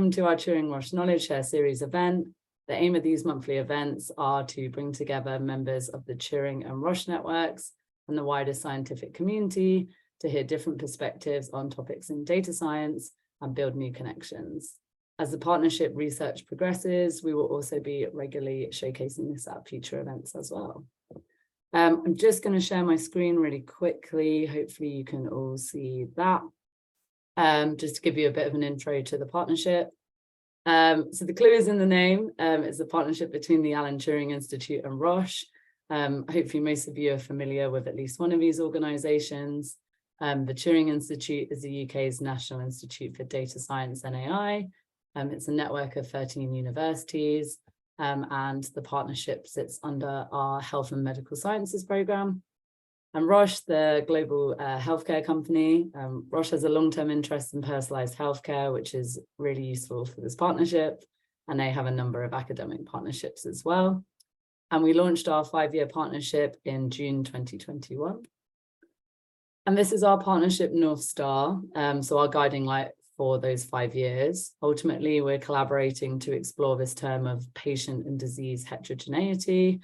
welcome to our Turing-Roche Knowledge Share Series event. The aim of these monthly events are to bring together members of the Turing and Roche networks and the wider scientific community to hear different perspectives on topics in data science and build new connections. As the partnership research progresses, we will also be regularly showcasing this at future events as well. I'm just going to share my screen really quickly. Hopefully you can all see that. Just to give you a bit of an intro to the partnership. So the clue is in the name. It's a partnership between the Alan Turing Institute and Roche. Hopefully most of you are familiar with at least one of these organisations. The Turing Institute is the UK's National Institute for Data Science and AI. It's a network of 13 universities, and the partnership sits under our Health and Medical Sciences programme. And Roche, the global healthcare company, Roche has a long-term interest in personalised healthcare, which is really useful for this partnership. And they have a number of academic partnerships as well. And we launched our 5-year partnership in June 2021. And this is our partnership North Star, so our guiding light for those 5 years. Ultimately, we're collaborating to explore this term of patient and disease heterogeneity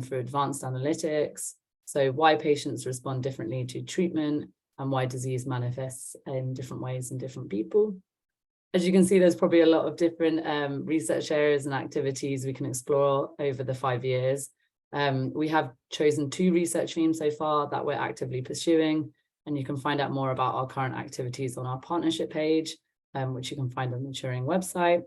through advanced analytics. So why patients respond differently to treatment and why disease manifests in different ways in different people. As you can see, there's probably a lot of different research areas and activities we can explore over the 5 years. We have chosen 2 research themes so far that we're actively pursuing, and you can find out more about our current activities on our partnership page, which you can find on the Turing website.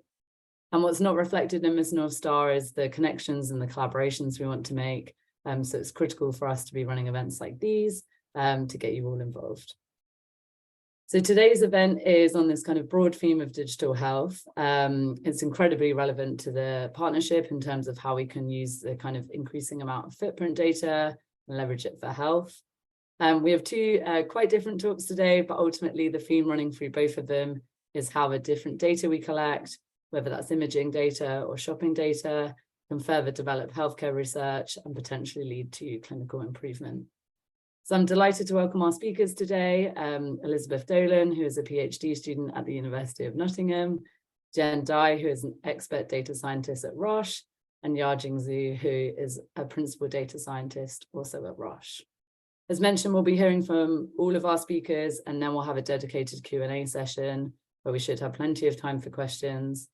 And what's not reflected in this North Star is the connections and the collaborations we want to make. So it's critical for us to be running events like these to get you all involved. So today's event is on this kind of broad theme of digital health. It's incredibly relevant to the partnership in terms of how we can use the kind of increasing amount of footprint data and leverage it for health. We have 2 quite different talks today, but ultimately the theme running through both of them is how the different data we collect, whether that's imaging data or shopping data, can further develop healthcare research and potentially lead to clinical improvement. So I'm delighted to welcome our speakers today, Elizabeth Dolan, who is a PhD student at the University of Nottingham, Jian, who is an expert data scientist at Roche, and Yajing, who is a principal data scientist also at Roche. As mentioned, we'll be hearing from all of our speakers, and then we'll have a dedicated Q&A session where we should have plenty of time for questions.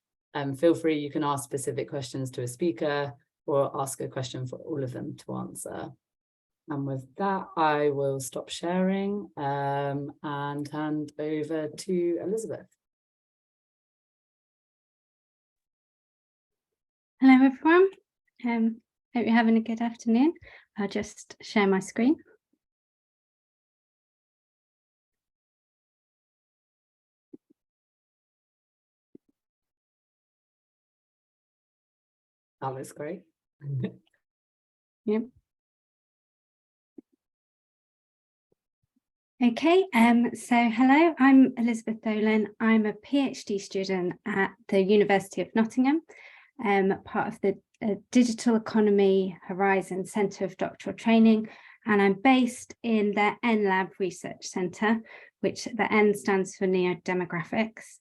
Feel free, you can ask specific questions to a speaker or ask a question for all of them to answer. And with that, I will stop sharing and hand over to Elizabeth. Hello, everyone. Hope you're having a good afternoon. I'll just share my screen. That looks great. Yep. Okay, so hello, I'm Elizabeth Dolan. I'm a PhD student at the University of Nottingham, part of the Digital Economy Horizon Centre of Doctoral Training, and I'm based in the NLab Research Centre, which the N stands for Neodemographics.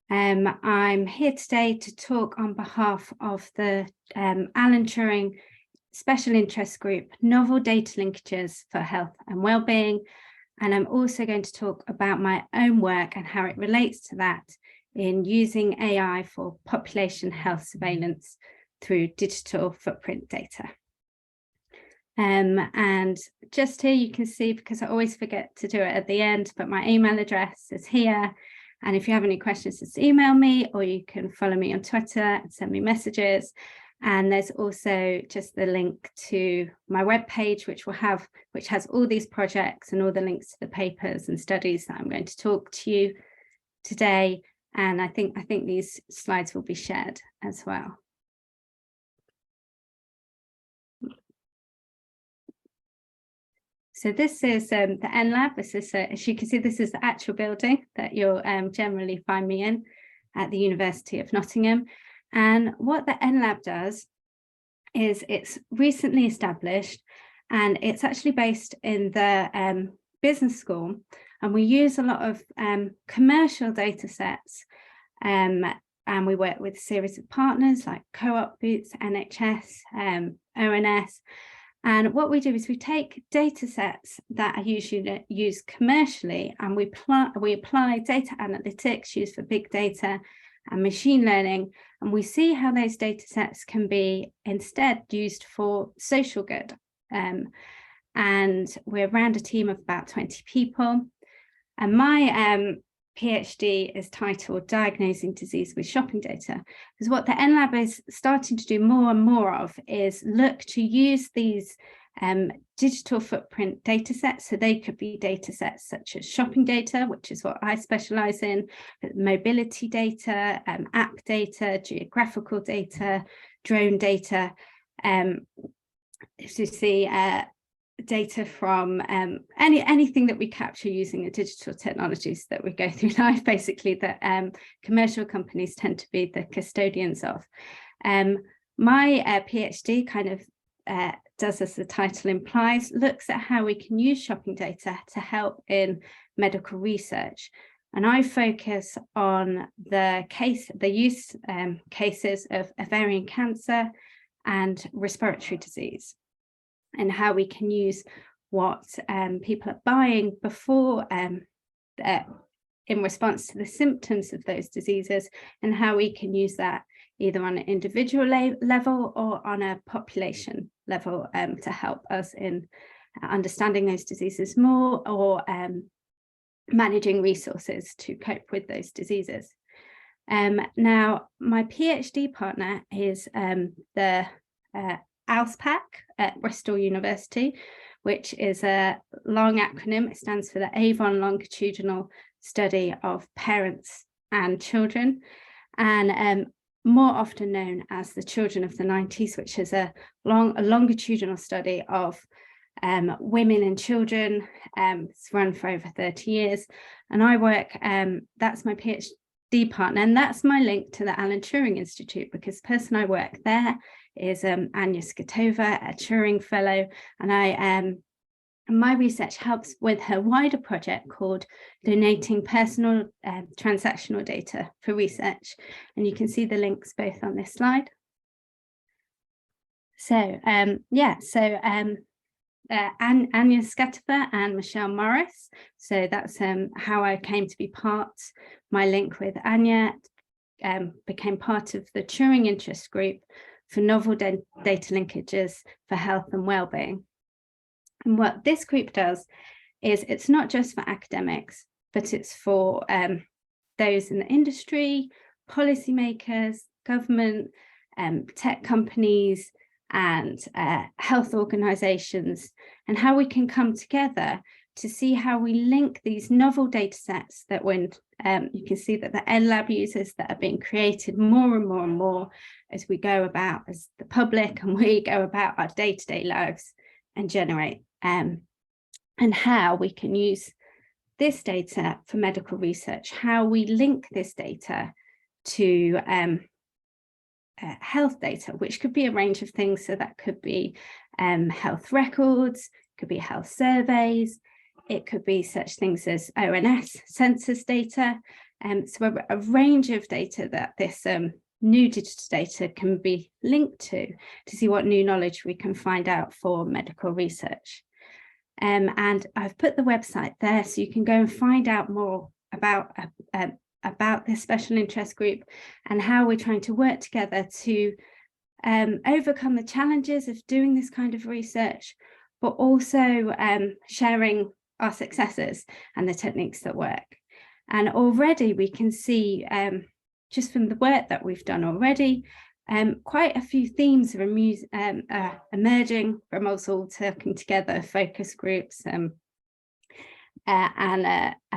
I'm here today to talk on behalf of the Alan Turing Special Interest Group, Novel Data Linkages for Health and Wellbeing. And I'm also going to talk about my own work and how it relates to that in using AI for population health surveillance through digital footprint data. And just here you can see, because I always forget to do it at the end, but my email address is here. And if you have any questions, just email me, or you can follow me on Twitter and send me messages. And there's also just the link to my webpage, which has all these projects and all the links to the papers and studies that I'm going to talk to you today. And I think these slides will be shared as well. So this is the NLab. This is, as you can see, this is the actual building that you'll generally find me in at the University of Nottingham. And what the NLab does is it's recently established, and it's actually based in the business school. And we use a lot of commercial data sets and we work with a series of partners like Co-op Boots, NHS, ONS. And what we do is we take data sets that are usually used commercially, and we apply data analytics used for big data and machine learning, and we see how those data sets can be instead used for social good. And we're around a team of about 20 people. And my PhD is titled Diagnosing Disease with Shopping Data, because what the NLab is starting to do more and more of is look to use these digital footprint data sets. So they could be data sets such as shopping data, which is what I specialize in, mobility data, app data, geographical data, drone data, to see data from anything that we capture using the digital technologies that we go through life, basically, that commercial companies tend to be the custodians of. My PhD kind of does, as the title implies, looks at how we can use shopping data to help in medical research. And I focus on the use cases of ovarian cancer and respiratory disease, and how we can use what people are buying before in response to the symptoms of those diseases, and how we can use that either on an individual level or on a population level to help us in understanding those diseases more, or managing resources to cope with those diseases. Now, my PhD partner is the ALSPAC at Bristol University, which is a long acronym. It stands for the Avon Longitudinal Study of Parents and Children, and more often known as the Children of the 90s, which is a longitudinal study of women and children. It's run for over 30 years, and I work, that's my PhD partner, and that's my link to the Alan Turing Institute, because the person I work there is Anya Skotova, a Turing Fellow, and my research helps with her wider project called Donating Personal Transactional Data for Research, and you can see the links both on this slide. So Anya Skotova and Michelle Morris. So that's how I came to be part. My link with Anya became part of the Turing Interest Group for Novel Data Linkages for Health and Wellbeing. And what this group does is it's not just for academics, but it's for those in the industry, policymakers, government, tech companies, and health organizations, and how we can come together to see how we link these novel data sets that when you can see that the NLab uses that are being created more and more and more as we go about as the public, and we go about our day-to-day lives and generate, and how we can use this data for medical research, how we link this data to health data, which could be a range of things. So that could be health records, could be health surveys, it could be such things as ONS census data. So a range of data that this new digital data can be linked to see what new knowledge we can find out for medical research. And I've put the website there so you can go and find out more about this special interest group and how we're trying to work together to overcome the challenges of doing this kind of research, but also sharing our successes and the techniques that work. And already we can see, just from the work that we've done already, quite a few themes are emerging from us all talking together, focus groups and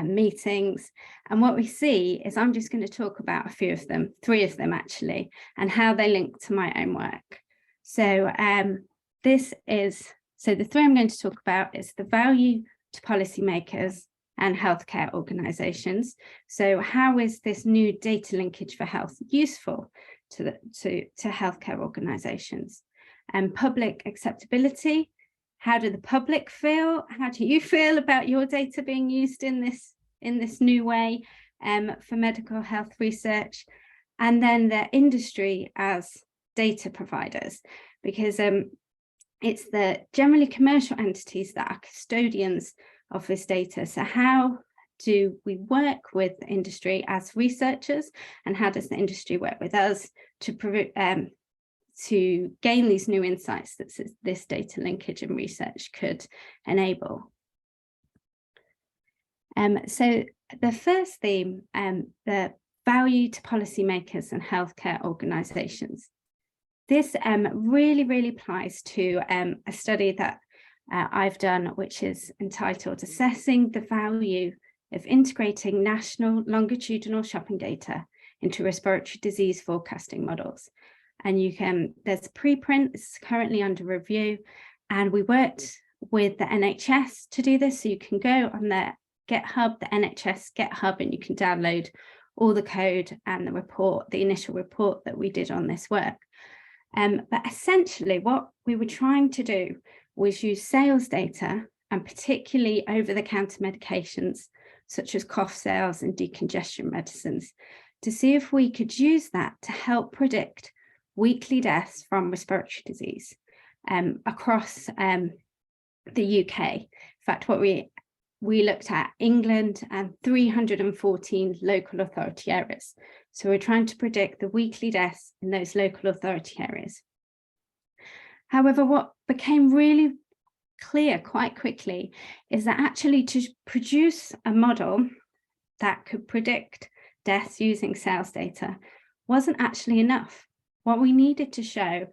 meetings. And what we see is, I'm just going to talk about a few of them, 3 of them actually, and how they link to my own work. So the 3 I'm going to talk about is the value to policymakers and healthcare organisations. So how is this new data linkage for health useful to healthcare organisations? And public acceptability. How do the public feel? How do you feel about your data being used in this new way for medical health research? and then the industry as data providers, because it's the generally commercial entities that are custodians of this data. So how do we work with industry as researchers, and how does the industry work with us to gain these new insights that this data linkage and research could enable? So the first theme, the value to policymakers and healthcare organisations. This really applies to a study that I've done, which is entitled Assessing the Value of Integrating National Longitudinal Shopping Data into Respiratory Disease Forecasting Models. And you can, there's a preprint, it's currently under review, and we worked with the NHS to do this. So you can go on their GitHub, the NHS GitHub, and you can download all the code and the report, the initial report that we did on this work. But essentially what we were trying to do was use sales data, and particularly over-the-counter medications such as cough sales and decongestion medicines, to see if we could use that to help predict weekly deaths from respiratory disease across the UK. In fact, what we looked at England and 314 local authority areas. So we're trying to predict the weekly deaths in those local authority areas. However, what became really clear quite quickly is that actually to produce a model that could predict deaths using sales data wasn't actually enough. What we needed to show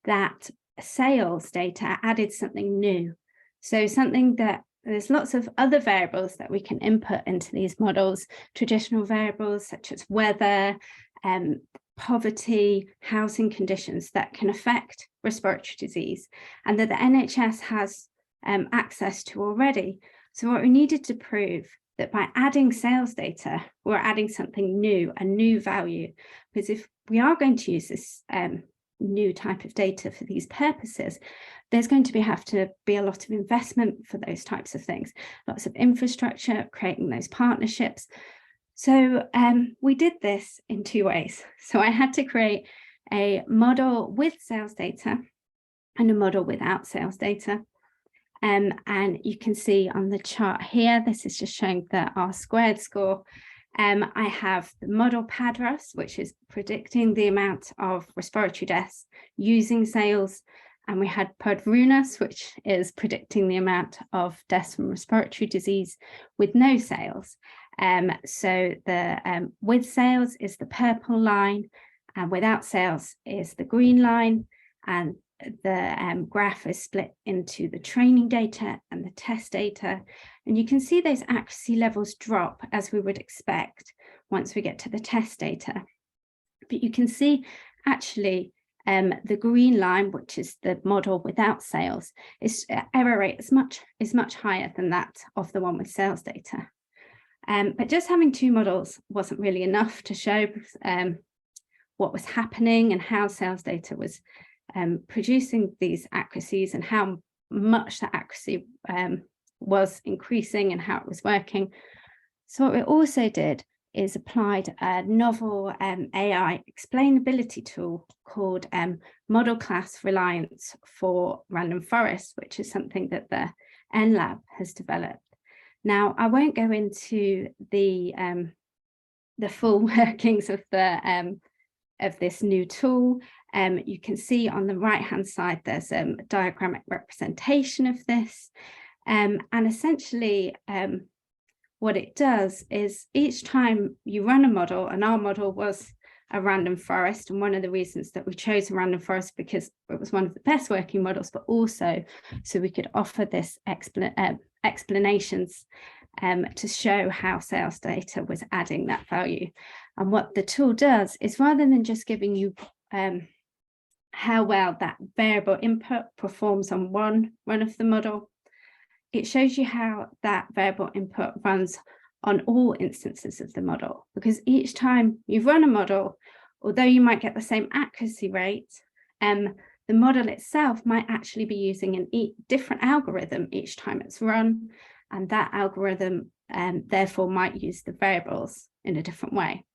that sales data added something new. So something that there's lots of other variables that we can input into these models, traditional variables such as weather, poverty, housing conditions that can affect respiratory disease, and that the NHS has access to already. So what we needed to prove that by adding sales data, we're adding something new, a new value, because if we are going to use this new type of data for these purposes, there's going to have to be a lot of investment for those types of things, lots of infrastructure, creating those partnerships. So we did this in two ways. So I had to create a model with sales data and a model without sales data. And you can see on the chart here, this is just showing the R² score. I have the model PADRAS, which is predicting the amount of respiratory deaths using sales. And we had PADRUNAS, which is predicting the amount of deaths from respiratory disease with no sales. So the with sales is the purple line, and without sales is the green line. And the graph is split into the training data and the test data. And you can see those accuracy levels drop as we would expect once we get to the test data. But you can see actually the green line, which is the model without sales, is error rate is much higher than that of the one with sales data. But just having two models wasn't really enough to show what was happening and how sales data was producing these accuracies and how much that accuracy was increasing and how it was working. So what we also did is applied a novel AI explainability tool called Model Class Reliance for Random Forest, which is something that the NLab has developed. Now, I won't go into the full workings of this new tool. You can see on the right-hand side, there's a diagrammatic representation of this. And essentially, what it does is each time you run a model, and our model was a random forest, and one of the reasons that we chose a random forest because it was one of the best working models, but also so we could offer this explanations to show how sales data was adding that value. And what the tool does is, rather than just giving you how well that variable input performs on one run of the model, it shows you how that variable input runs on all instances of the model, because each time you run a model, although you might get the same accuracy rate, the model itself might actually be using a different algorithm each time it's run, and that algorithm therefore might use the variables in a different way.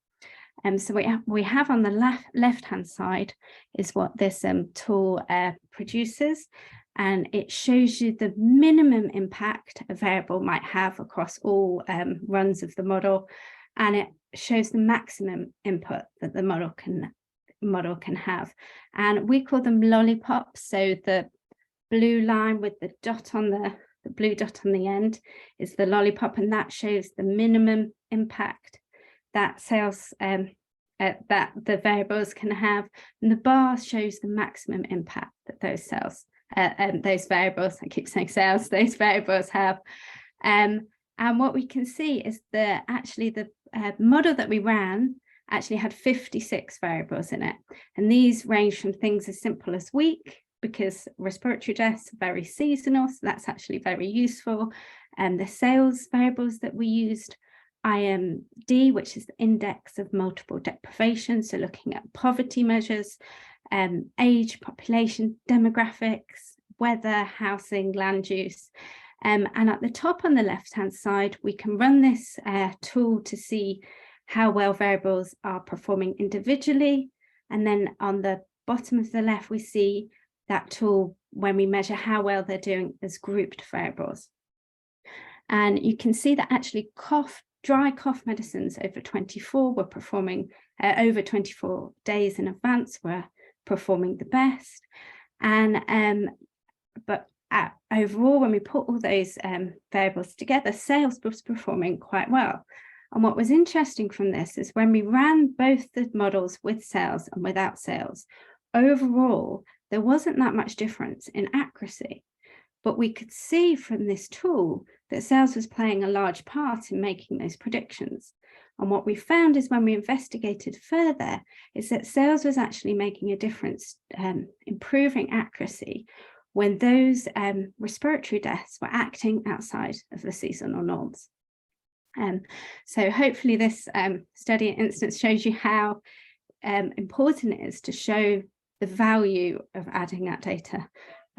So we have on the left-hand side is what this tool produces, and it shows you the minimum impact a variable might have across all runs of the model, and it shows the maximum input that the model can have. And we call them lollipops. So the blue line with the dot on the blue dot on the end is the lollipop, and that shows the minimum impact that cells that the variables can have, and the bar shows the maximum impact that those cells those variables, I keep saying cells, those variables have. And what we can see is that actually the model that we ran actually had 56 variables in it, and these range from things as simple as week, because respiratory deaths are very seasonal, so that's actually very useful. And the sales variables that we used, IMD, which is the index of multiple deprivation, so looking at poverty measures, age, population, demographics, weather, housing, land use. And at the top on the left-hand side, we can run this tool to see how well variables are performing individually. And then on the bottom of the left, we see that tool when we measure how well they're doing as grouped variables. And you can see that actually dry cough medicines over 24 were performing, over 24 days in advance were performing the best. And but overall, when we put all those variables together, sales was performing quite well. And what was interesting from this is when we ran both the models with sales and without sales, overall, there wasn't that much difference in accuracy. But we could see from this tool that sales was playing a large part in making those predictions. And what we found is when we investigated further is that sales was actually making a difference, improving accuracy when those respiratory deaths were acting outside of the seasonal norms. So hopefully this study instance shows you how important it is to show the value of adding that data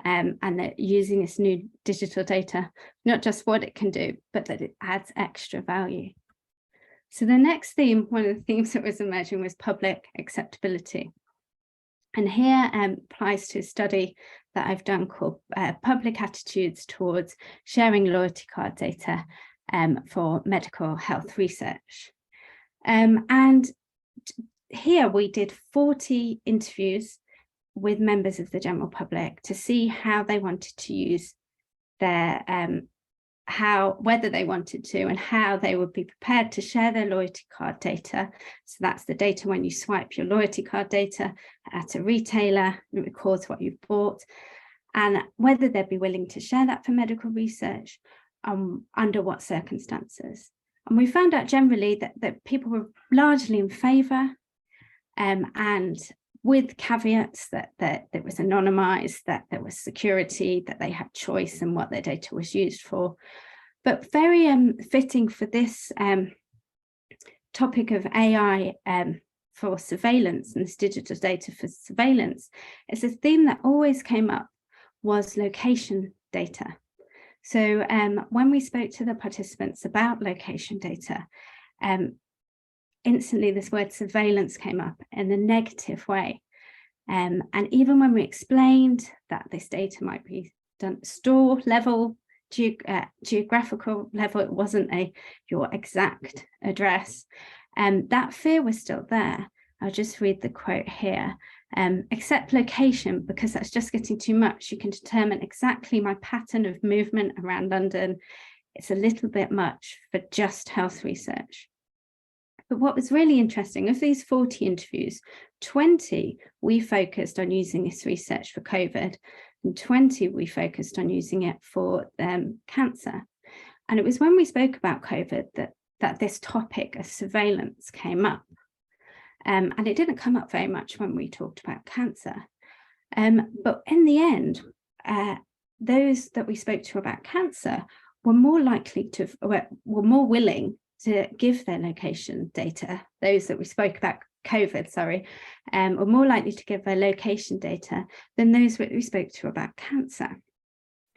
and that using this new digital data, not just what it can do, but that it adds extra value. So the next theme, one of the themes that was emerging, was public acceptability. And here applies to a study that I've done called Public Attitudes Towards Sharing Loyalty Card Data for Medical Health Research. And here we did 40 interviews with members of the general public to see how they wanted to use their, whether they wanted to and how they would be prepared to share their loyalty card data. So that's the data when you swipe your loyalty card data at a retailer, it records what you've bought, and whether they'd be willing to share that for medical research, under what circumstances. And we found out generally that people were largely in favour, and with caveats that it was anonymized, that there was security, that they had choice in what their data was used for. But very fitting for this topic of AI for surveillance and this digital data for surveillance, is a theme that always came up was location data. So when we spoke to the participants about location data, instantly this word surveillance came up in a negative way. And even when we explained that this data might be done store level, geographical level, it wasn't your exact address, that fear was still there. I'll just read the quote here. Accept location, because that's just getting too much. You can determine exactly my pattern of movement around London. It's a little bit much for just health research. But what was really interesting, of these 40 interviews, 20 we focused on using this research for COVID, and 20 we focused on using it for cancer. And it was when we spoke about COVID that this topic of surveillance came up. And it didn't come up very much when we talked about cancer. But in the end, those that we spoke to about cancer were more likely to, were more willing to give their location data. Those that we spoke about COVID, were more likely to give their location data than those that we spoke to about cancer.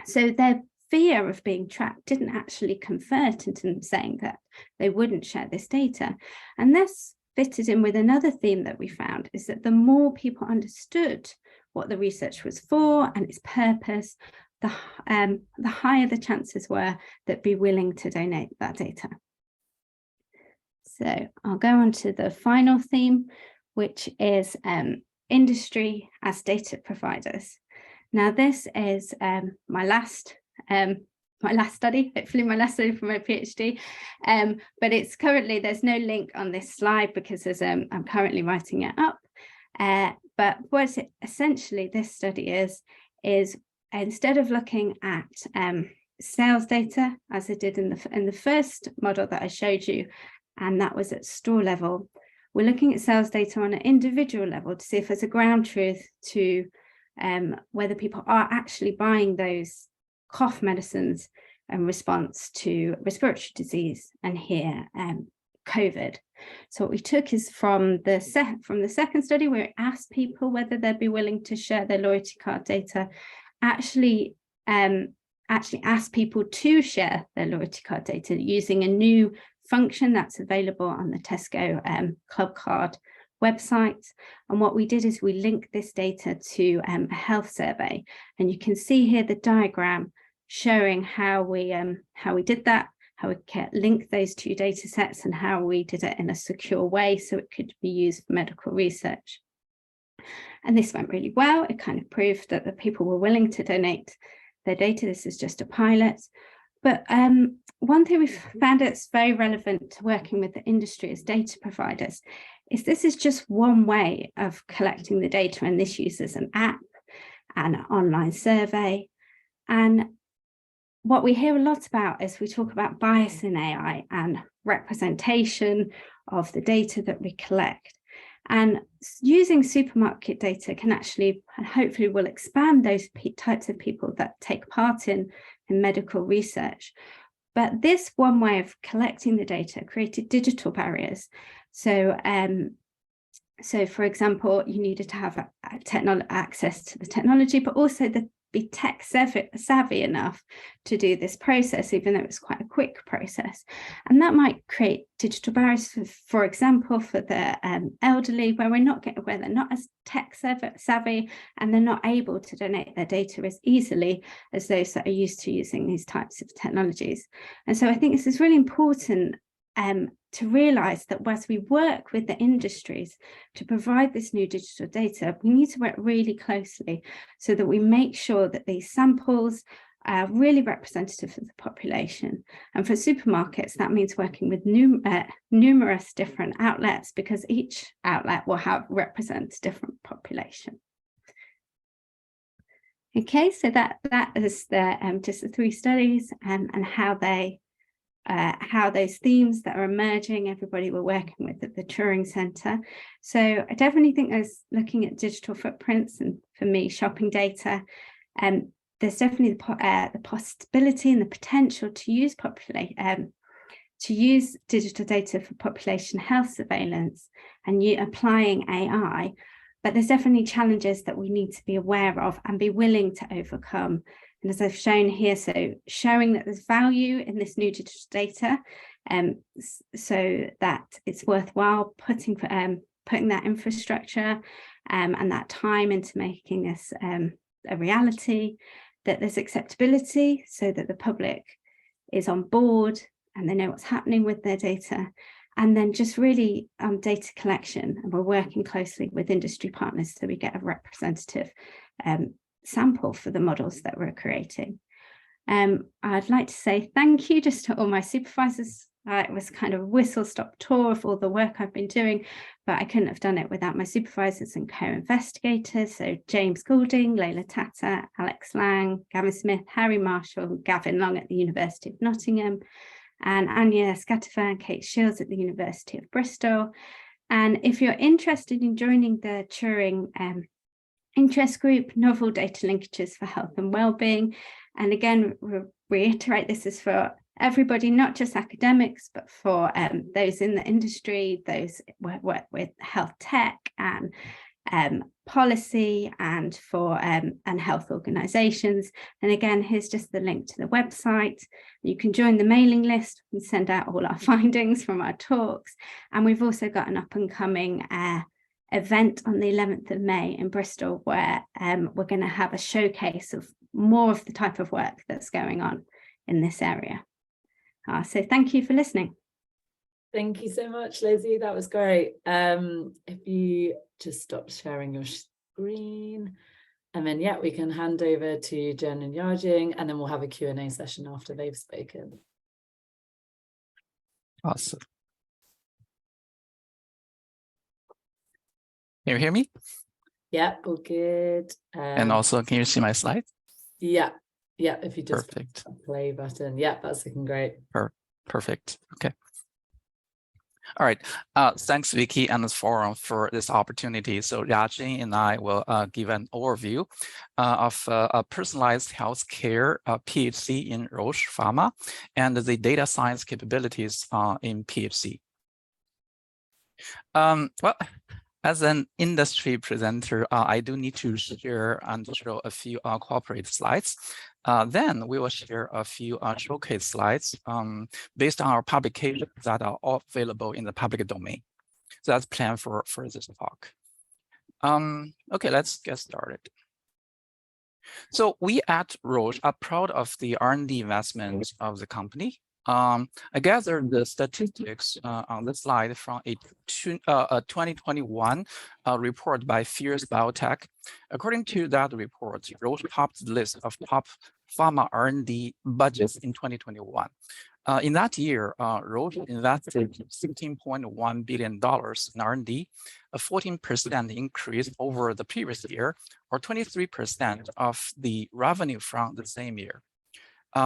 So their fear of being tracked didn't actually convert into them saying that they wouldn't share this data. And this fitted in with another theme that we found, is that the more people understood what the research was for and its purpose, the higher the chances were that they'd be willing to donate that data. So I'll go on to the final theme, which is industry as data providers. Now, this is my last study, hopefully my last study for my PhD, but it's currently, there's no link on this slide because I'm currently writing it up. But what essentially this study is instead of looking at sales data, as I did in the first model that I showed you, and that was at store level, we're looking at sales data on an individual level to see if there's a ground truth to whether people are actually buying those cough medicines in response to respiratory disease, and here COVID. So what we took is from the second study, where we asked people whether they'd be willing to share their loyalty card data, actually asked people to share their loyalty card data using a new function that's available on the Tesco Club Card website. And what we did is we linked this data to a health survey, and you can see here the diagram showing how we did that, how we linked those two data sets, and how we did it in a secure way so it could be used for medical research. And this went really well. It kind of proved that the people were willing to donate their data. This is just a pilot. But one thing we've found that's very relevant to working with the industry as data providers is this is just one way of collecting the data, and this uses an app and an online survey. And what we hear a lot about is we talk about bias in AI and representation of the data that we collect. And using supermarket data can actually, and hopefully will expand those types of people that take part in medical research. But this one way of collecting the data created digital barriers. So, for example, you needed to have access to the technology, but also be tech savvy enough to do this process, even though it's quite a quick process. And that might create digital barriers, for example, for the elderly, where they're not as tech savvy and they're not able to donate their data as easily as those that are used to using these types of technologies. And so I think this is really important to realise that as we work with the industries to provide this new digital data, we need to work really closely so that we make sure that these samples are really representative of the population. And for supermarkets, that means working with numerous different outlets, because each outlet will represent a different population. Okay, so that is just the three studies and how those themes that are emerging, everybody we're working with at the Turing Centre. So I definitely think there's looking at digital footprints, and for me, shopping data, there's definitely the possibility and the potential to use digital data for population health surveillance and applying AI. But there's definitely challenges that we need to be aware of and be willing to overcome. And as I've shown here, so showing that there's value in this new digital data, so that it's worthwhile putting that infrastructure and that time into making this a reality, that there's acceptability so that the public is on board and they know what's happening with their data. And then just really data collection, and we're working closely with industry partners so we get a representative sample for the models that we're creating. I'd like to say thank you just to all my supervisors. It was kind of a whistle-stop tour of all the work I've been doing, but I couldn't have done it without my supervisors and co-investigators. So James Goulding, Layla Tata, Alex Lang, Gavin Smith, Harry Marshall, Gavin Long at the University of Nottingham, and Anya Scatterfer and Kate Shields at the University of Bristol. And if you're interested in joining the Turing Interest Group, Novel Data Linkages for Health and Wellbeing, and again, reiterate this is for everybody, not just academics, but for those in the industry, those who work with health tech and policy and for and health organisations. And again, here's just the link to the website. You can join the mailing list and send out all our findings from our talks. And we've also got an up and coming event on the 11th of May in Bristol, where we're going to have a showcase of more of the type of work that's going on in this area. So thank you for listening. Thank you so much, Lizzie. That was great. If you just stop sharing your screen, and then, yeah, we can hand over to Jian and Yajing, and then we'll have a Q&A session after they've spoken. Awesome. Can you hear me? Yeah, all good. And also, can you see my slides? Yeah, if you just Perfect. play button. Yeah, that's looking great. Perfect. Okay. All right. Thanks, Vicky and the forum for this opportunity. So Yajing and I will give an overview of a personalized healthcare PhD in Roche Pharma and the data science capabilities in PhD. Well, as an industry presenter, I do need to share and show a few corporate slides. Then we will share a few showcase slides based on our publications that are all available in the public domain. So that's planned for this talk. Okay, let's get started. So we at Roche are proud of the R&D investments of the company. I gathered the statistics on this slide from a 2021 report by Fierce Biotech. According to that report, Roche topped the list of top pharma R&D budgets in 2021. In that year, Roche invested $16.1 billion in R&D, a 14% increase over the previous year, or 23% of the revenue from the same year.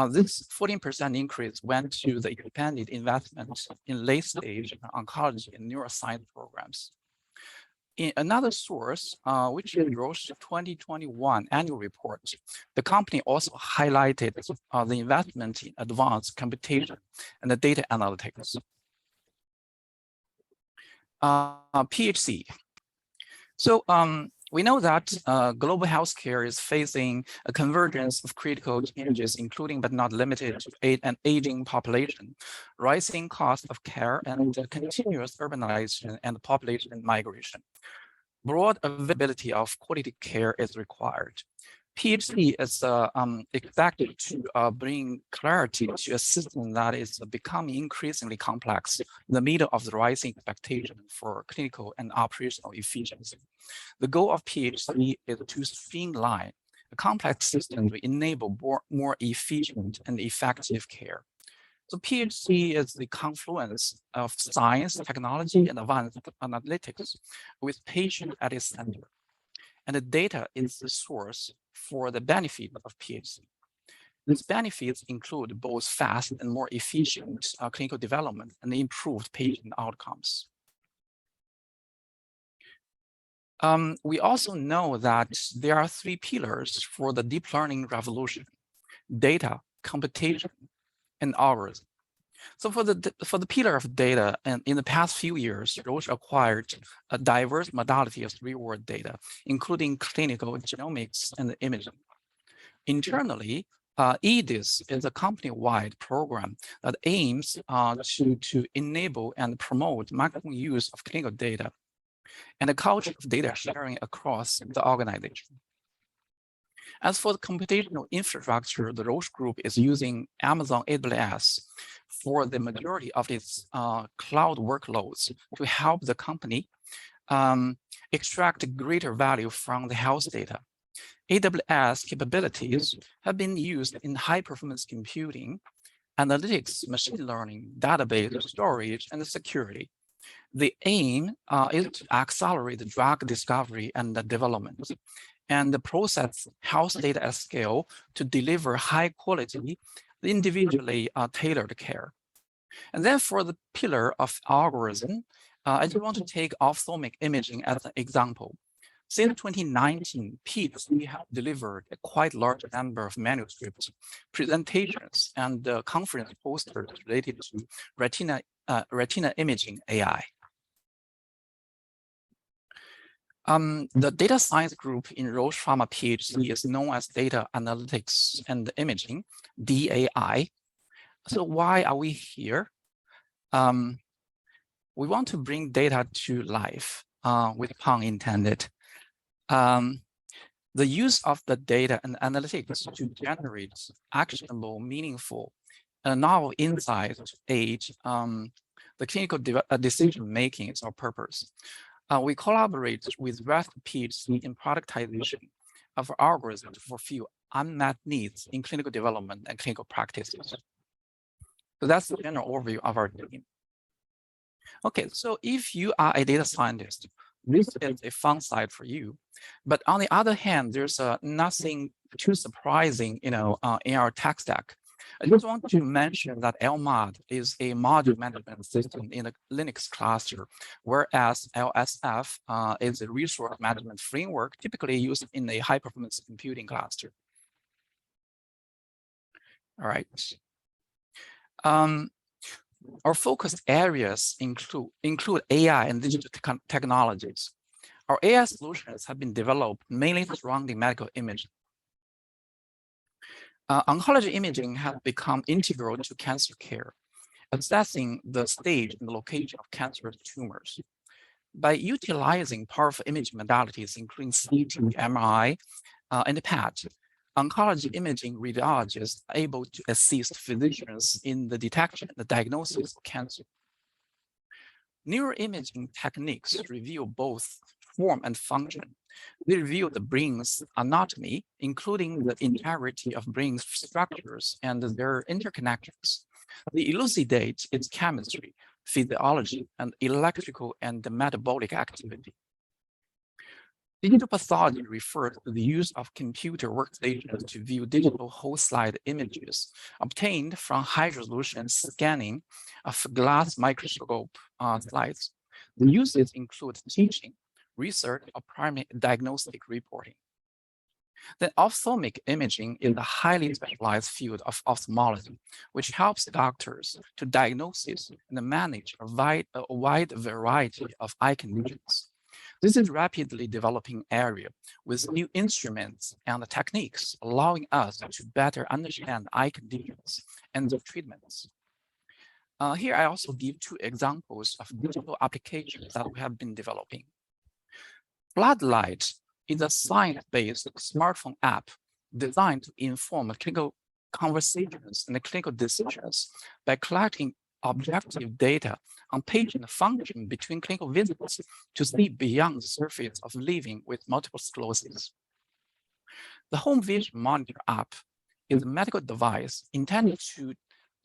This 14% increase went to the expanded investment in late-stage oncology and neuroscience programs. In another source, which is Roche's 2021 annual report, the company also highlighted the investment in advanced computation and the data analytics. PHC. So we know that global healthcare is facing a convergence of critical changes, including but not limited to an aging population, rising cost of care, and continuous urbanization and population migration. Broad availability of quality care is required. PhD is expected to bring clarity to a system that is becoming increasingly complex in the middle of the rising expectation for clinical and operational efficiency. The goal of PhD is to streamline a complex system to enable more efficient and effective care. So PhD is the confluence of science, technology, and advanced analytics with patient at its center. And the data is the source for the benefit of PhD. These benefits include both fast and more efficient clinical development and improved patient outcomes. We also know that there are three pillars for the deep learning revolution: data, computation, and algorithm. So for the pillar of data, and in the past few years, Roche acquired a diverse modality of real-world data, including clinical genomics and imaging. Internally, EDIS is a company-wide program that aims to enable and promote maximum use of clinical data and a culture of data sharing across the organization. As for the computational infrastructure, the Roche Group is using Amazon AWS for the majority of its cloud workloads to help the company extract greater value from the health data. AWS capabilities have been used in high-performance computing, analytics, machine learning, database storage, and security. The aim is to accelerate the drug discovery and the development, and process health data at scale to deliver high-quality, individually tailored care. And then for the pillar of algorithm, I just want to take ophthalmic imaging as an example. Since 2019, PhD have delivered a quite large number of manuscripts, presentations, and conference posters related to retina imaging AI. The data science group in Roche Pharma PhD is known as Data Analytics and Imaging, DAI. So why are we here? We want to bring data to life, with pun intended. The use of the data and analytics to generate actionable, meaningful, and novel insights to aid the clinical decision-making is our purpose. We collaborate with REST PhD in productization of algorithms to fulfill unmet needs in clinical development and clinical practices. So that's the general overview of our team. Okay, so if you are a data scientist, this is a fun slide for you. But on the other hand, there's nothing too surprising, in our tech stack. I just want to mention that LMOD is a module management system in the Linux cluster, whereas LSF is a resource management framework typically used in a high-performance computing cluster. All right. Our focus areas include AI and digital technologies. Our AI solutions have been developed mainly surrounding medical imaging. Oncology imaging has become integral to cancer care, assessing the stage and the location of cancerous tumors. By utilizing powerful imaging modalities, including CT, MRI, and PET, oncology imaging radiologists are able to assist physicians in the detection and the diagnosis of cancer. Neuroimaging techniques reveal both form and function. They reveal the brain's anatomy, including the entirety of brain structures and their interconnections. They elucidate its chemistry, physiology, and electrical and metabolic activity. Digital pathology refers to the use of computer workstations to view digital whole slide images obtained from high-resolution scanning of glass microscope slides. The uses include teaching, research, or primary diagnostic reporting. The ophthalmic imaging is a highly specialized field of ophthalmology, which helps doctors to diagnose and manage a wide variety of eye conditions. This is a rapidly developing area with new instruments and techniques allowing us to better understand eye conditions and their treatments. Here I also give two examples of digital applications that we have been developing. Floodlight is a science-based smartphone app designed to inform clinical conversations and clinical decisions by collecting objective data on patient function between clinical visits to see beyond the surface of living with multiple sclerosis. The Home Vision Monitor app is a medical device intended to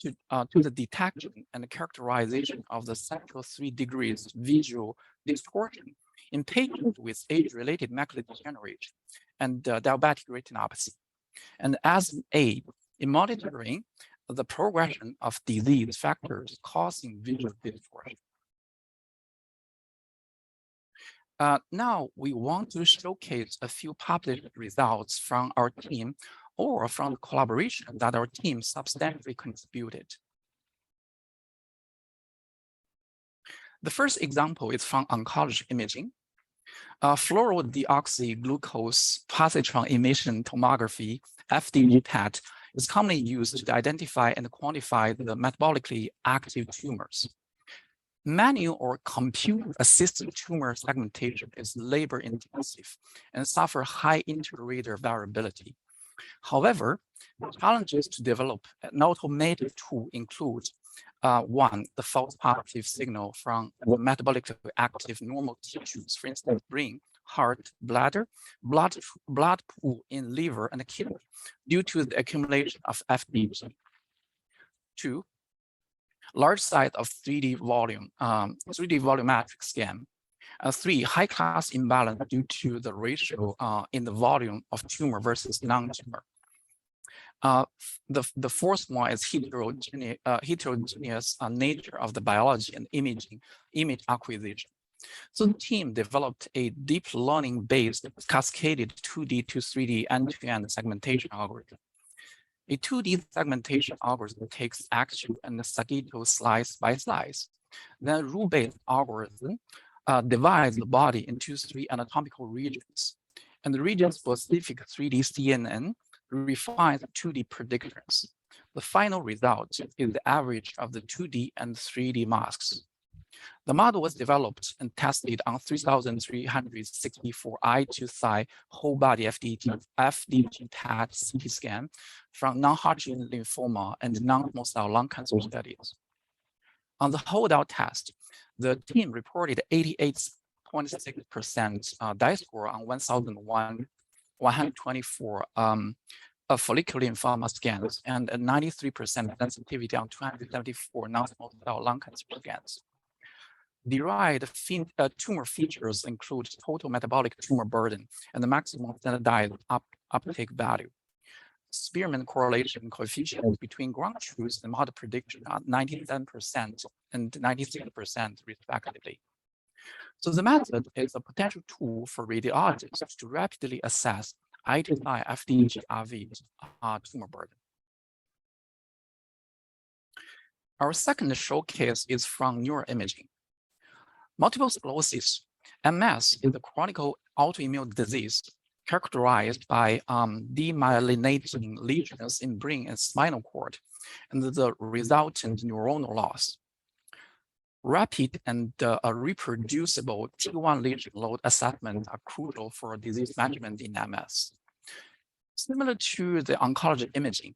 the detection and characterization of the central 3 degrees visual distortion in patients with age-related macular degeneration and diabetic retinopathy, and as an aid in monitoring the progression of disease factors causing visual distortion. Now we want to showcase a few published results from our team or from the collaboration that our team substantially contributed. The first example is from oncology imaging. Fluorodeoxyglucose positron emission tomography, FDG PET, is commonly used to identify and quantify the metabolically active tumors. Manual or computer-assisted tumor segmentation is labor-intensive and suffers high inter-reader variability. However, challenges to develop an automated tool include one, the false positive signal from the metabolically active normal tissues, for instance, brain, heart, bladder, blood pool in liver and kidney due to the accumulation of FDG. Two, large size of 3D volumetric scan. Three, high class imbalance due to the ratio in the volume of tumor versus non-tumor. The fourth one is heterogeneous nature of the biology and image acquisition. So the team developed a deep learning-based cascaded 2D to 3D end-to-end segmentation algorithm. A 2D segmentation algorithm takes action and sagittal slice by slice. Then a rule-based algorithm divides the body into 3 anatomical regions, and the region-specific 3D CNN refines 2D predictors. The final result is the average of the 2D and 3D masks. The model was developed and tested on 3,364 eye to thigh whole body FDG TAT CT scan from non-Hodgkin lymphoma and non-small cell lung cancer studies. On the holdout test, the team reported 88.6% die score on 1,124 follicular lymphoma scans and a 93% sensitivity on 274 non-small cell lung cancer scans. Derived tumor features include total metabolic tumor burden and the maximum standardized uptake value. Spearman correlation coefficients between ground truth and model prediction are 97% and 96% respectively. So the method is a potential tool for radiologists to rapidly assess eye to thigh FDG-RV tumor burden. Our second showcase is from neuroimaging. Multiple sclerosis, MS, is a chronic autoimmune disease characterized by demyelinating lesions in brain and spinal cord, and the resultant neuronal loss. Rapid and reproducible T1 lesion load assessment are crucial for disease management in MS. Similar to the oncology imaging,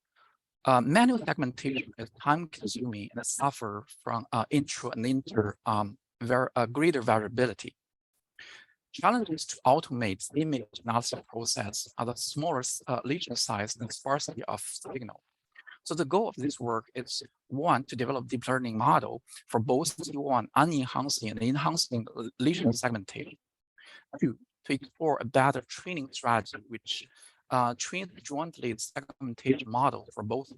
manual segmentation is time-consuming and suffer from intra and inter greater variability. Challenges to automate the image analysis process are the smaller lesion size and sparsity of signal. So the goal of this work is, one, to develop deep learning model for both T1 unenhancing and enhancing lesion segmentation. Two, to explore a better training strategy which trains jointly segmentation model for both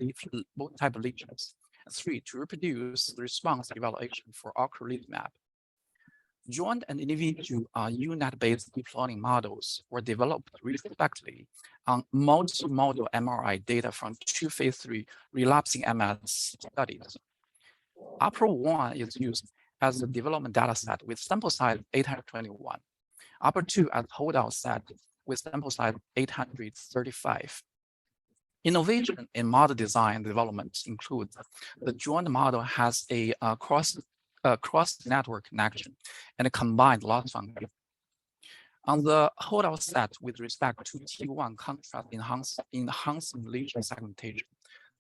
type of lesions. And three, to reproduce the response evaluation for ocrelizumab. Joint and individual UNet-based deep learning models were developed respectively on multi-model MRI data from 2 phase 3 relapsing MS studies. UPER-1 is used as a development data set with sample size 821. UPER-2 as holdout set with sample size 835. Innovation in model design and development includes the joint model has a cross-network connection and a combined loss function. On the holdout set with respect to T1 contrast enhancing lesion segmentation,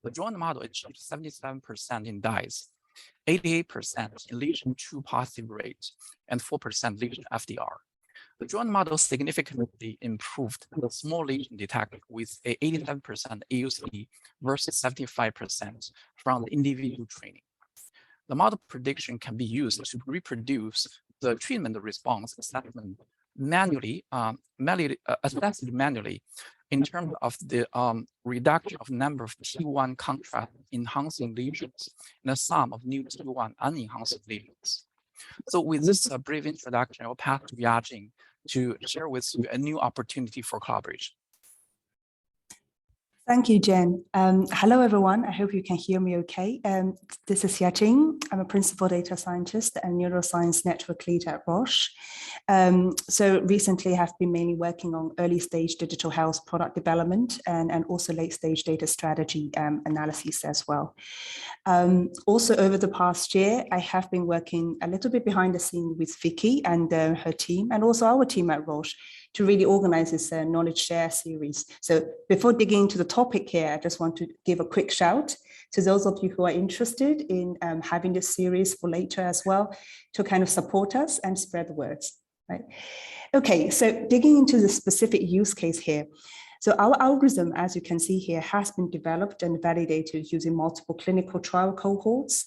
the joint model achieved 77% in dyes, 88% in lesion 2 positive rate, and 4% lesion FDR. The joint model significantly improved the small lesion detected with a 87% AUC versus 75% from the individual training. The model prediction can be used to reproduce the treatment response assessment assessed manually in terms of the reduction of number of T1 contrast enhancing lesions and the sum of new T1 unenhancing lesions. So with this brief introduction, I'll pass to Yajing to share with you a new opportunity for collaboration. Thank you, Jian. Hello, everyone. I hope you can hear me okay. This is Yajing. I'm a principal data scientist and neuroscience network lead at Roche. So recently I have been mainly working on early stage digital health product development and also late stage data strategy analysis as well. Also over the past year, I have been working a little bit behind the scene with Vicky and her team and also our team at Roche to really organize this knowledge share series. So before digging into the topic here, I just want to give a quick shout to those of you who are interested in having this series for later as well, to kind of support us and spread the words, right? Okay, so digging into the specific use case here. So our algorithm, as you can see here, has been developed and validated using multiple clinical trial cohorts.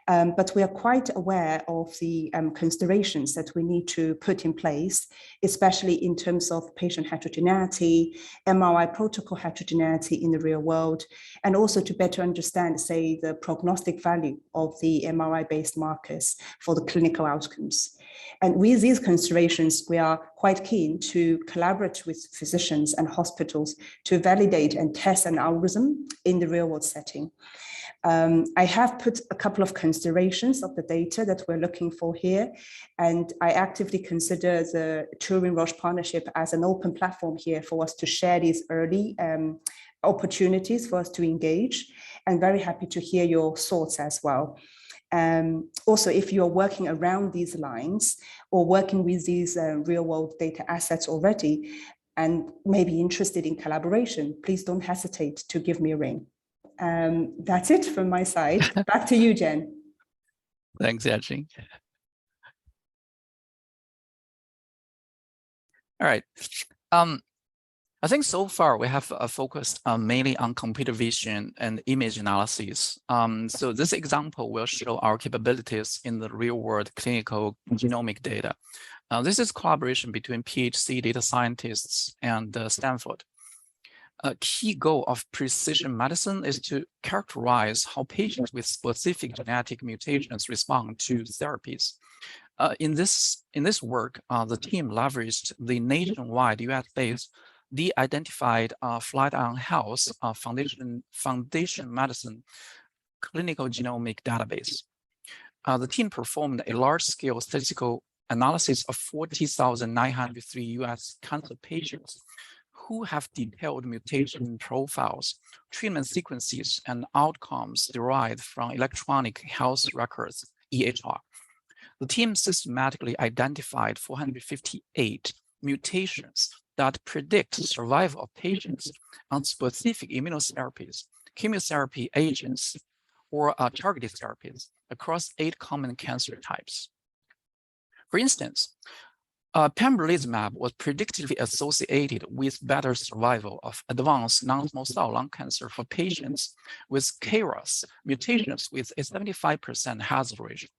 But we are quite aware of the considerations that we need to put in place, especially in terms of patient heterogeneity, MRI protocol heterogeneity in the real world, and also to better understand, say, the prognostic value of the MRI-based markers for the clinical outcomes. And with these considerations, we are quite keen to collaborate with physicians and hospitals to validate and test an algorithm in the real world setting. I have put a couple of considerations of the data that we're looking for here, and I actively consider the Turing-Roche partnership as an open platform here for us to share these early opportunities for us to engage, and very happy to hear your thoughts as well. Also, if you're working around these lines or working with these real-world data assets already and maybe interested in collaboration, please don't hesitate to give me a ring. That's it from my side. Back to you, Jian. Thanks, Yajing. All right. I think so far we have focused mainly on computer vision and image analysis. So this example will show our capabilities in the real-world clinical genomic data. This is collaboration between PhD data scientists and Stanford. A key goal of precision medicine is to characterize how patients with specific genetic mutations respond to therapies. In this work, the team leveraged the nationwide US-based de-identified Flatiron Health Foundation Medicine clinicogenomic database. The team performed a large-scale statistical analysis of 40,903 US cancer patients who have detailed mutation profiles, treatment sequences, and outcomes derived from electronic health records, EHR. The team systematically identified 458 mutations that predict survival of patients on specific immunotherapies, chemotherapy agents, or targeted therapies across 8 common cancer types. For instance, pembrolizumab was predictively associated with better survival of advanced non-small cell lung cancer for patients with KRAS mutations with a 75% hazard ratio.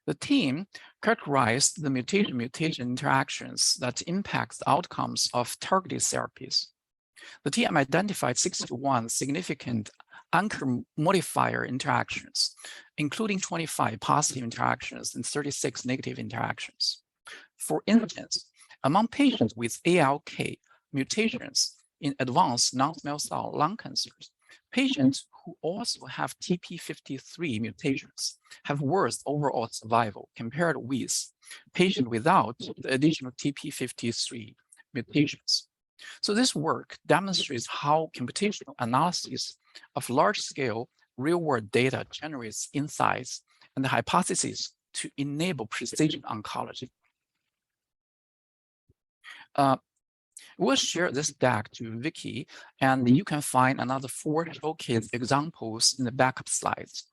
The team characterized the mutation-mutation interactions that impact the outcomes of targeted therapies. The team identified 61 significant anchor modifier interactions, including 25 positive interactions and 36 negative interactions. For instance, among patients with ALK mutations in advanced non-small cell lung cancers, patients who also have TP53 mutations have worse overall survival compared with patients without the additional TP53 mutations. So this work demonstrates how computational analysis of large-scale real-world data generates insights and hypotheses to enable precision oncology. We'll share this deck to Vicky, and you can find another 4 showcase examples in the backup slides.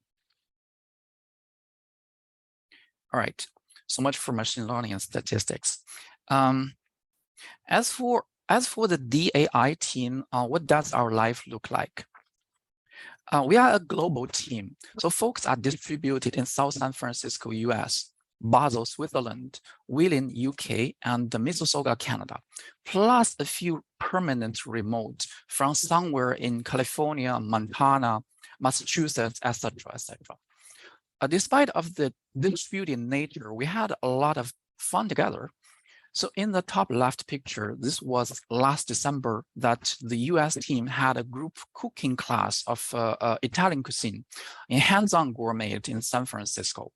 All right, so much for machine learning and statistics. As for the DAI team, what does our life look like? We are a global team, so folks are distributed in South San Francisco, US, Basel, Switzerland, Wheeling, UK, and Mississauga, Canada, plus a few permanent remote from somewhere in California, Montana, Massachusetts, etc., etc. Despite of the distributed nature, we had a lot of fun together. So in the top left picture, this was last December that the US team had a group cooking class of Italian cuisine in hands-on gourmet in San Francisco.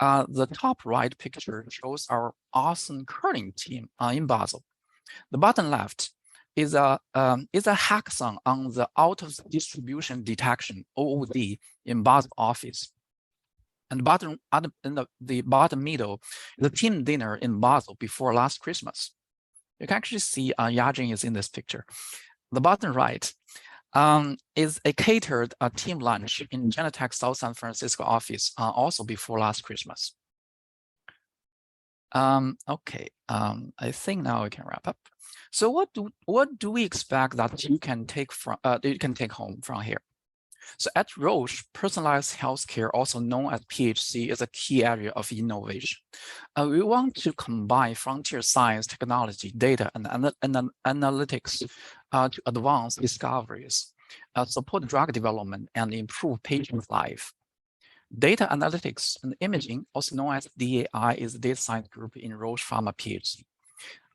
The top right picture shows our awesome curling team in Basel. The bottom left is a hackathon on the out of distribution detection (OOD) in Basel office. And the bottom middle is a team dinner in Basel before last Christmas. You can actually see Yajing is in this picture. The bottom right is a catered team lunch in Genentech South San Francisco office, also before last Christmas. Okay, I think now we can wrap up. So what do we expect that you can take home from here? So at Roche, personalized healthcare, also known as PHC, is a key area of innovation. We want to combine frontier science, technology, data, and analytics to advance discoveries, support drug development, and improve patient life. Data analytics and imaging, also known as DAI, is a data science group in Roche Pharma PhD.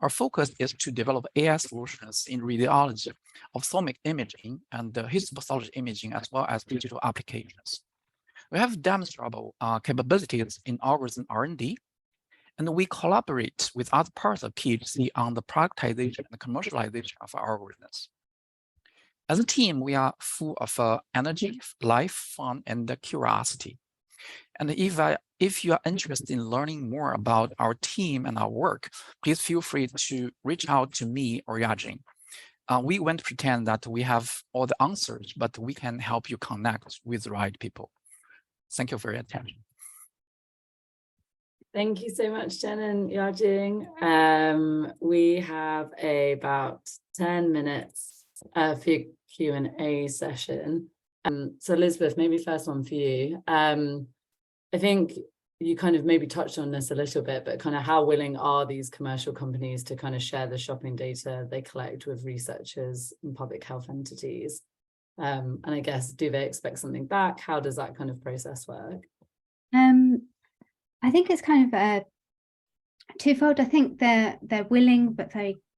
Our focus is to develop AI solutions in radiology, ophthalmic imaging, and histopathology imaging, as well as digital applications. We have demonstrable capabilities in algorithm R&D, and we collaborate with other parts of PhD on the productization and commercialization of our algorithms. As a team, we are full of energy, life, fun, and curiosity. And if you are interested in learning more about our team and our work, please feel free to reach out to me or Yajing. We won't pretend that we have all the answers, but we can help you connect with the right people. Thank you for your attention. Thank you so much, Jian and Yajing. We have about 10 minutes for your Q&A session. So Elizabeth, maybe first one for you. I think you kind of maybe touched on this a little bit, but kind of how willing are these commercial companies to kind of share the shopping data they collect with researchers and public health entities? And I guess, do they expect something back? How does that kind of process work? I think it's kind of twofold. I think they're willing, but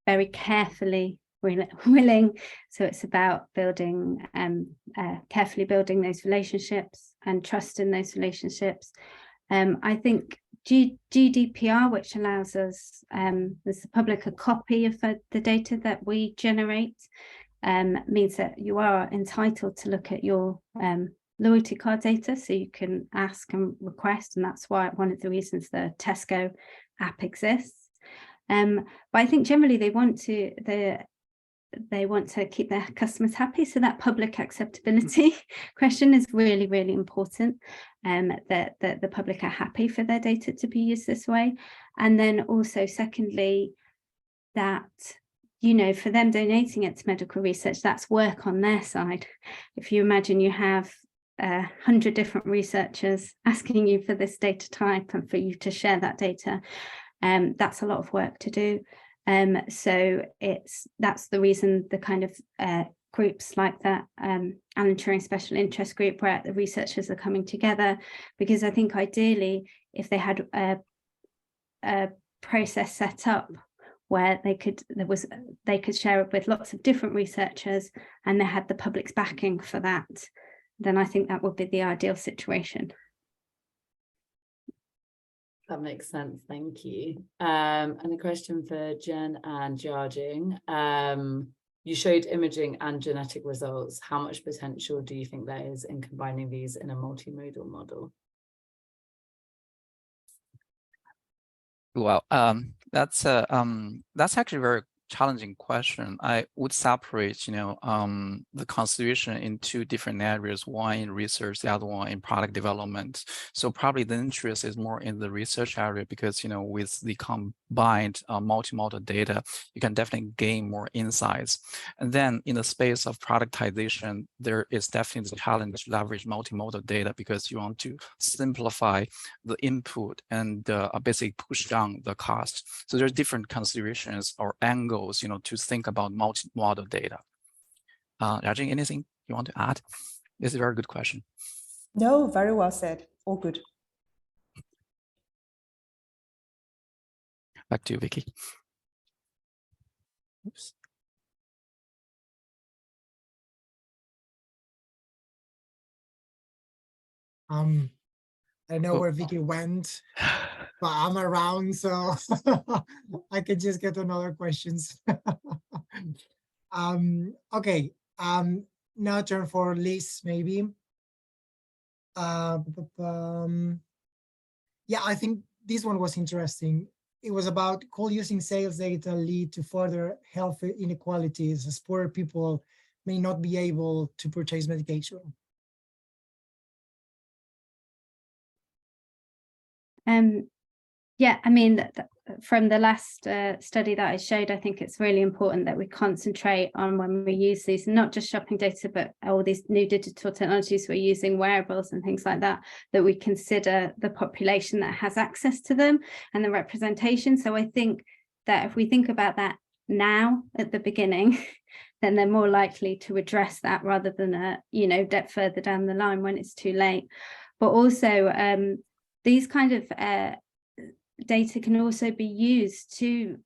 very carefully willing. So it's about building carefully building those relationships and trust in those relationships. I think GDPR, which allows us as the public a copy of the data that we generate, means that you are entitled to look at your loyalty card data, so you can ask and request, and that's why one of the reasons the Tesco app exists. But I think generally they want to keep their customers happy, so that public acceptability question is really, really important, that the public are happy for their data to be used this way. And then also secondly, that, you know, for them donating it to medical research, that's work on their side. If you imagine you have 100 different researchers asking you for this data type and for you to share that data, that's a lot of work to do. So that's the reason the kind of groups like that Alan Turing Special Interest Group, where the researchers are coming together, because I think ideally if they had a process set up where they could share it with lots of different researchers and they had the public's backing for that, then I think that would be the ideal situation. That makes sense, thank you. And a question for Jian and Yajing. You showed imaging and genetic results. How much potential do you think there is in combining these in a multimodal model? Well, that's actually a very challenging question. I would separate, the consideration in two different areas, one in research, the other one in product development. So probably the interest is more in the research area because, with the combined multimodal data, you can definitely gain more insights. And then in the space of productization, there is definitely the challenge to leverage multimodal data because you want to simplify the input and basically push down the cost. So there's different considerations or angles, to think about multimodal data. Yajing, anything you want to add? This is a very good question. No, very well said. All good. Back to you, Vicky. Oops. I know where Vicky went, but I'm around, so I could just get another questions. Okay, now turn for Liz, maybe. Yeah, I think this one was interesting. It was about could using sales data lead to further health inequalities as poorer people may not be able to purchase medication. Yeah, I mean, from the last study that I showed, I think it's really important that we concentrate on when we use these, not just shopping data, but all these new digital technologies we're using, wearables and things like that, that we consider the population that has access to them and the representation. So I think that if we think about that now at the beginning, then they're more likely to address that rather than, further down the line when it's too late. But also, these kind of data can also be used to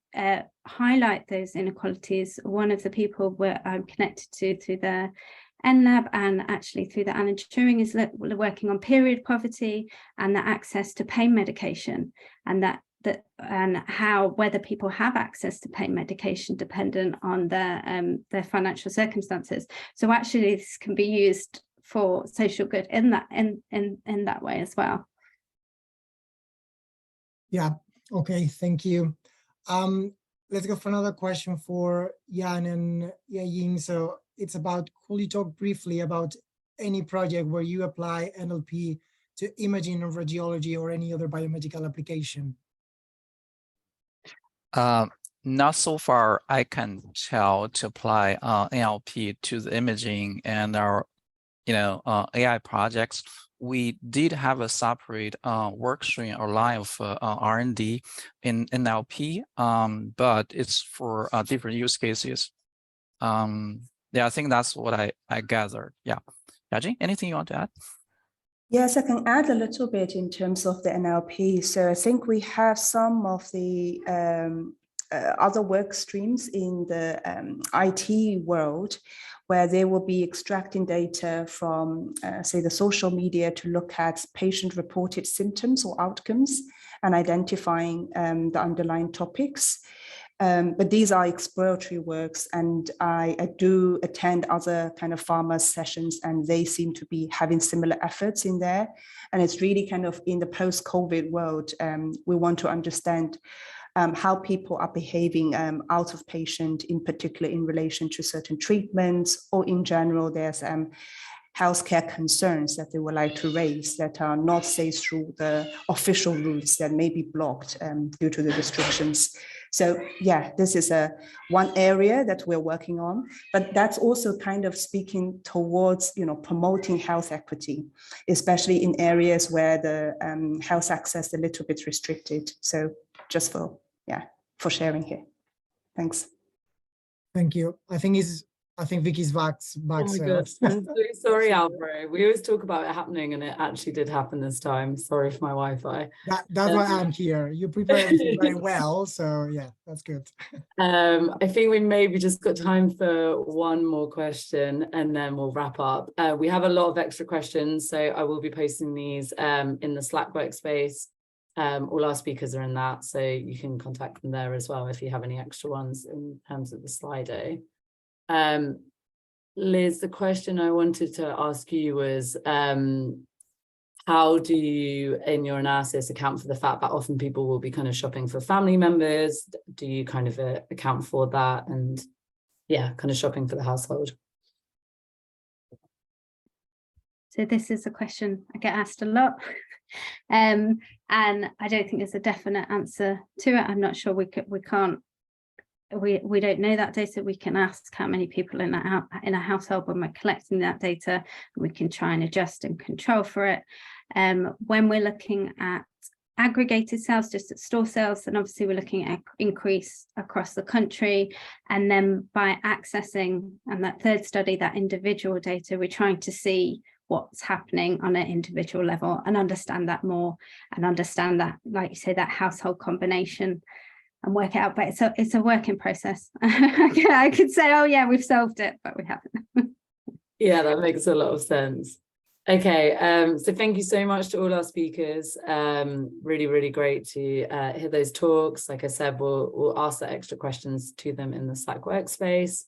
highlight those inequalities. One of the people where I'm connected to through the NLab and actually through the Alan Turing is working on period poverty and the access to pain medication, and how whether people have access to pain medication dependent on their financial circumstances. So actually this can be used for social good in that way as well. Yeah, okay, thank you. Let's go for another question for Jian and Yajing. So it's about, could you talk briefly about any project where you apply NLP to imaging or radiology or any other biomedical application? Not so far I can tell to apply NLP to the imaging and our AI projects. We did have a separate work stream or line of R&D in NLP, but it's for different use cases. Yeah, I think that's what I gathered. Yeah, Yajing, anything you want to add? Yes, I can add a little bit in terms of the NLP. So I think we have some of the other work streams in the IT world where they will be extracting data from, say, the social media to look at patient-reported symptoms or outcomes and identifying the underlying topics. But these are exploratory works, and I do attend other kind of pharma sessions, and they seem to be having similar efforts in there. And it's really kind of in the post-COVID world, we want to understand how people are behaving out of patient, in particular in relation to certain treatments, or in general, there's healthcare concerns that they would like to raise that are not, say, through the official routes that may be blocked due to the restrictions. So yeah, this is one area that we're working on, but that's also kind of speaking towards, promoting health equity, especially in areas where the health access is a little bit restricted. So just for sharing here. Thanks. Thank you. I think Vicky's back. Oh my God. I'm so sorry, Alvaro. We always talk about it happening, and it actually did happen this time. Sorry for my Wi-Fi. That's why I'm here. You prepare everything very well, so yeah, that's good. I think we maybe just got time for one more question, and then we'll wrap up. We have a lot of extra questions, so I will be posting these in the Slack workspace. All our speakers are in that, so you can contact them there as well if you have any extra ones in terms of the Slido. Liz, the question I wanted to ask you was, how do you, in your analysis, account for the fact that often people will be kind of shopping for family members? Do you kind of account for that, and kind of shopping for the household? So this is a question I get asked a lot. And I don't think there's a definite answer to it. I'm not sure we don't know that data. We can ask how many people in a household when we're collecting that data, and we can try and adjust and control for it. When we're looking at aggregated sales, just at store sales, then obviously we're looking at increase across the country. And then by accessing, and that third study, that individual data, we're trying to see what's happening on an individual level and understand that more, and understand that, like you say, that household combination, and work it out. But it's a work in process. I could say, oh yeah, we've solved it, but we haven't. Yeah, that makes a lot of sense. Okay, so thank you so much to all our speakers. Really, really great to hear those talks. Like I said, we'll ask the extra questions to them in the Slack workspace.